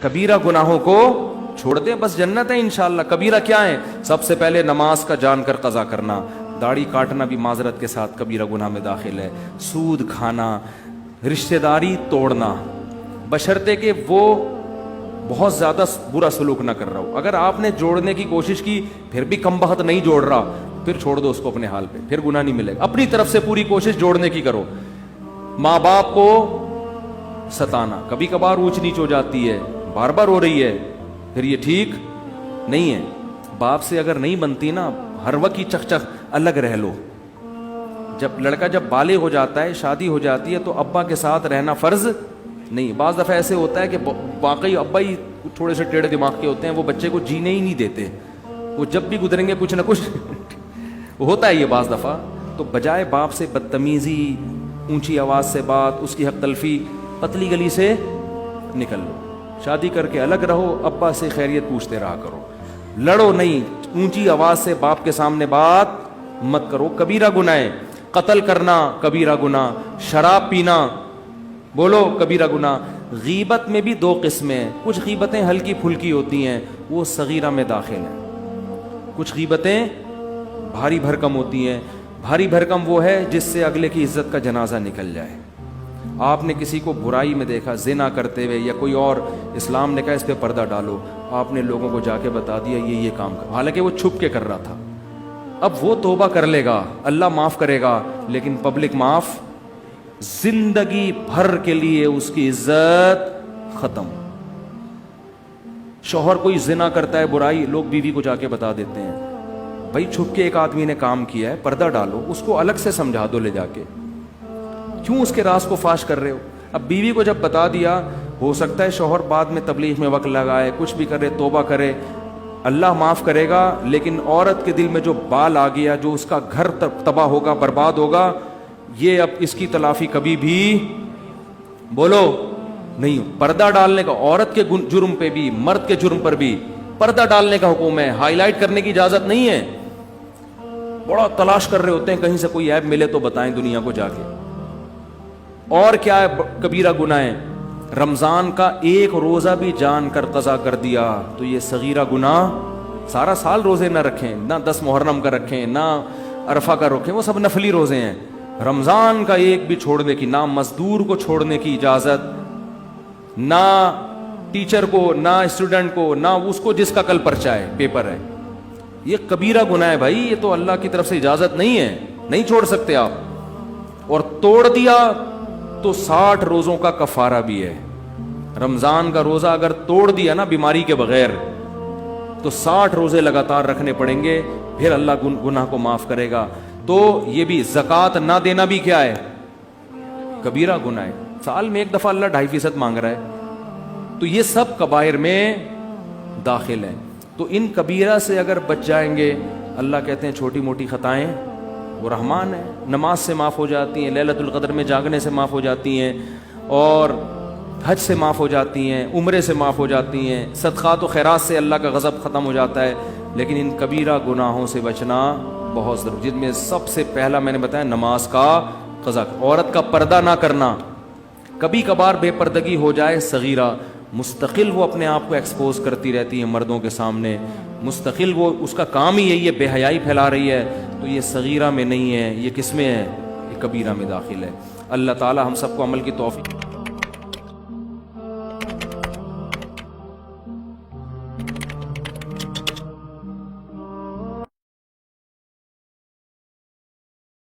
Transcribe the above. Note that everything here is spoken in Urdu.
کبیرہ گناہوں کو چھوڑ دیں، بس جنت ہے انشاءاللہ۔ کبیرہ کیا ہے؟ سب سے پہلے نماز کا جان کر قضا کرنا، داڑھی کاٹنا بھی معذرت کے ساتھ کبیرہ گناہ میں داخل ہے، سود کھانا، رشتہ داری توڑنا، بشرطے کہ وہ بہت زیادہ برا سلوک نہ کر رہا ہو۔ اگر آپ نے جوڑنے کی کوشش کی پھر بھی کم بخت نہیں جوڑ رہا، پھر چھوڑ دو اس کو اپنے حال پہ، پھر گناہ نہیں ملے گا۔ اپنی طرف سے پوری کوشش جوڑنے کی کرو۔ ماں باپ کو ستانا، کبھی کبھار اونچ نیچ ہو جاتی ہے، بار بار ہو رہی ہے، پھر یہ ٹھیک نہیں ہے۔ باپ سے اگر نہیں بنتی نا، ہر وقت کی چک چک الگ رہ لو۔ جب لڑکا جب بالغ ہو جاتا ہے، شادی ہو جاتی ہے، تو ابا کے ساتھ رہنا فرض نہیں۔ بعض دفعہ ایسے ہوتا ہے کہ واقعی ابا ہی تھوڑے سے ٹیڑھے دماغ کے ہوتے ہیں، وہ بچے کو جینے ہی نہیں دیتے، وہ جب بھی گزریں گے کچھ نہ کچھ ہوتا ہے یہ بعض دفعہ۔ تو بجائے باپ سے بدتمیزی، اونچی آواز سے بات، اس کی حق تلفی، پتلی گلی سے نکل لو، شادی کر کے الگ رہو، ابا سے خیریت پوچھتے رہا کرو، لڑو نہیں، اونچی آواز سے باپ کے سامنے بات مت کرو۔ کبیرہ گناہ ہے، قتل کرنا کبیرہ گناہ، شراب پینا بولو کبیرہ گناہ۔ غیبت میں بھی دو قسمیں ہیں، کچھ غیبتیں ہلکی پھلکی ہوتی ہیں، وہ صغیرہ میں داخل ہیں، کچھ غیبتیں بھاری بھرکم ہوتی ہیں۔ بھاری بھرکم وہ ہے جس سے اگلے کی عزت کا جنازہ نکل جائے۔ آپ نے کسی کو برائی میں دیکھا، زنا کرتے ہوئے یا کوئی اور، اسلام نے کہا اس پہ پردہ ڈالو، آپ نے لوگوں کو جا کے بتا دیا یہ کام کر، حالانکہ وہ چھپ کے کر رہا تھا۔ اب وہ توبہ کر لے گا، اللہ معاف کرے گا، لیکن پبلک معاف، زندگی بھر کے لیے اس کی عزت ختم۔ شوہر کوئی زنا کرتا ہے، برائی، لوگ بیوی کو جا کے بتا دیتے ہیں، بھائی چھپ کے ایک آدمی نے کام کیا ہے، پردہ ڈالو، اس کو الگ سے سمجھا دو لے جا کے، کیوں اس کے راز کو فاش کر رہے ہو؟ اب بیوی کو جب بتا دیا، ہو سکتا ہے شوہر بعد میں تبلیغ میں وقت لگائے، کچھ بھی کرے، توبہ کرے، اللہ معاف کرے گا، لیکن عورت کے دل میں جو بال آ گیا، جو اس کا گھر تباہ ہوگا، برباد ہوگا، یہ اب اس کی تلافی کبھی بھی بولو نہیں۔ پردہ ڈالنے کا عورت کے جرم پہ بھی، مرد کے جرم پر بھی پردہ ڈالنے کا حکم ہے، ہائی لائٹ کرنے کی اجازت نہیں ہے۔ بڑا تلاش کر رہے ہوتے ہیں کہیں سے کوئی عیب ملے تو بتائیں دنیا کو جا کے۔ اور کیا ہے کبیرہ گناہ ہے؟ رمضان کا ایک روزہ بھی جان کر قضا کر دیا تو یہ صغیرہ گناہ۔ سارا سال روزے نہ رکھیں، نہ 10 محرم کا رکھیں، نہ عرفہ کا رکھیں، وہ سب نفلی روزے ہیں۔ رمضان کا ایک بھی چھوڑنے کی، نہ مزدور کو چھوڑنے کی اجازت، نہ ٹیچر کو، نہ اسٹوڈنٹ کو، نہ اس کو جس کا کل پرچہ ہے، پیپر ہے۔ یہ کبیرہ گناہ ہے بھائی، یہ تو اللہ کی طرف سے اجازت نہیں ہے، نہیں چھوڑ سکتے آپ۔ اور توڑ دیا تو 60 روزوں کا کفارہ بھی ہے۔ رمضان کا روزہ اگر توڑ دیا نا بیماری کے بغیر تو 60 روزے لگاتار رکھنے پڑیں گے، پھر اللہ گناہ کو معاف کرے گا۔ تو یہ بھی زکوٰۃ نہ دینا بھی کیا ہے؟ کبیرہ گناہ ہے۔ سال میں ایک دفعہ اللہ 2.5% مانگ رہا ہے، تو یہ سب کبائر میں داخل ہیں۔ تو ان کبیرہ سے اگر بچ جائیں گے، اللہ کہتے ہیں چھوٹی موٹی خطائیں وہ رحمان ہے، نماز سے معاف ہو جاتی ہیں، لیلۃ القدر میں جاگنے سے معاف ہو جاتی ہیں، اور حج سے معاف ہو جاتی ہیں، عمرے سے معاف ہو جاتی ہیں، صدقات و خیرات سے اللہ کا غضب ختم ہو جاتا ہے۔ لیکن ان کبیرہ گناہوں سے بچنا بہت ضروری، جن میں سب سے پہلا میں نے بتایا نماز کا قضا، عورت کا پردہ نہ کرنا۔ کبھی کبھار بے پردگی ہو جائے صغیرہ، مستقل وہ اپنے آپ کو ایکسپوز کرتی رہتی ہے مردوں کے سامنے، مستقل وہ اس کا کام ہی یہی ہے، بے حیائی پھیلا رہی ہے، تو یہ صغیرہ میں نہیں ہے، یہ کس میں ہے؟ یہ کبیرہ میں داخل ہے۔ اللہ تعالی ہم سب کو عمل کی توفیق